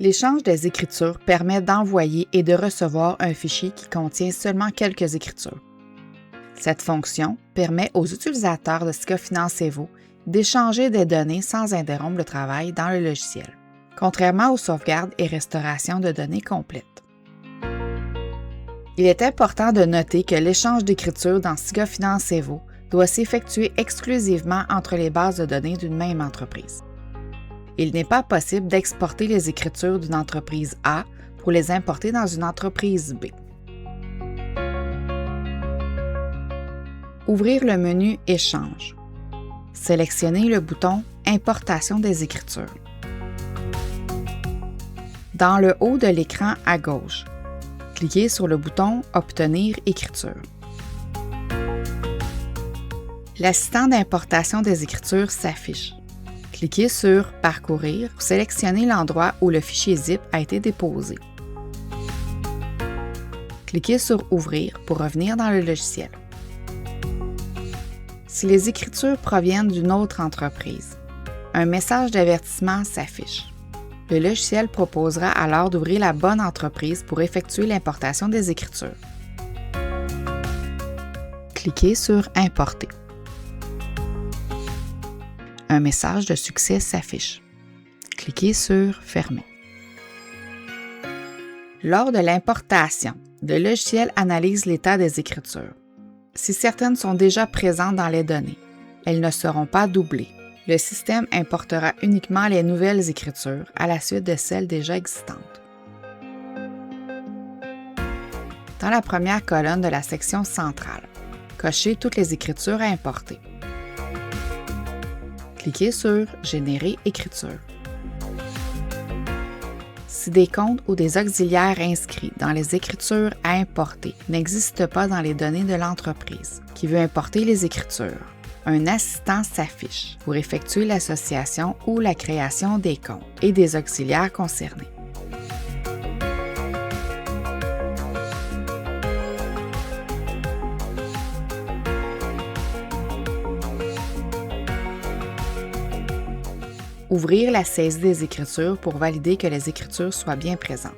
L'échange des écritures permet d'envoyer et de recevoir un fichier qui contient seulement quelques écritures. Cette fonction permet aux utilisateurs de Scofinance Evo d'échanger des données sans interrompre le travail dans le logiciel, contrairement aux sauvegardes et restaurations de données complètes. Il est important de noter que l'échange d'écriture dans Scofinance Evo doit s'effectuer exclusivement entre les bases de données d'une même entreprise. Il n'est pas possible d'exporter les écritures d'une entreprise A pour les importer dans une entreprise B. Ouvrir le menu Échange. Sélectionnez le bouton Importation des écritures. Dans le haut de l'écran à gauche, cliquez sur le bouton Obtenir écriture. L'assistant d'importation des écritures s'affiche. Cliquez sur Parcourir pour sélectionner l'endroit où le fichier zip a été déposé. Cliquez sur Ouvrir pour revenir dans le logiciel. Si les écritures proviennent d'une autre entreprise, un message d'avertissement s'affiche. Le logiciel proposera alors d'ouvrir la bonne entreprise pour effectuer l'importation des écritures. Cliquez sur Importer. Un message de succès s'affiche. Cliquez sur Fermer. Lors de l'importation, le logiciel analyse l'état des écritures. Si certaines sont déjà présentes dans les données, elles ne seront pas doublées. Le système importera uniquement les nouvelles écritures à la suite de celles déjà existantes. Dans la première colonne de la section centrale, cochez toutes les écritures à importer. Cliquez sur « Générer écriture ». Si des comptes ou des auxiliaires inscrits dans les écritures à importer n'existent pas dans les données de l'entreprise qui veut importer les écritures, un assistant s'affiche pour effectuer l'association ou la création des comptes et des auxiliaires concernés. Ouvrir la saisie des écritures pour valider que les écritures soient bien présentes.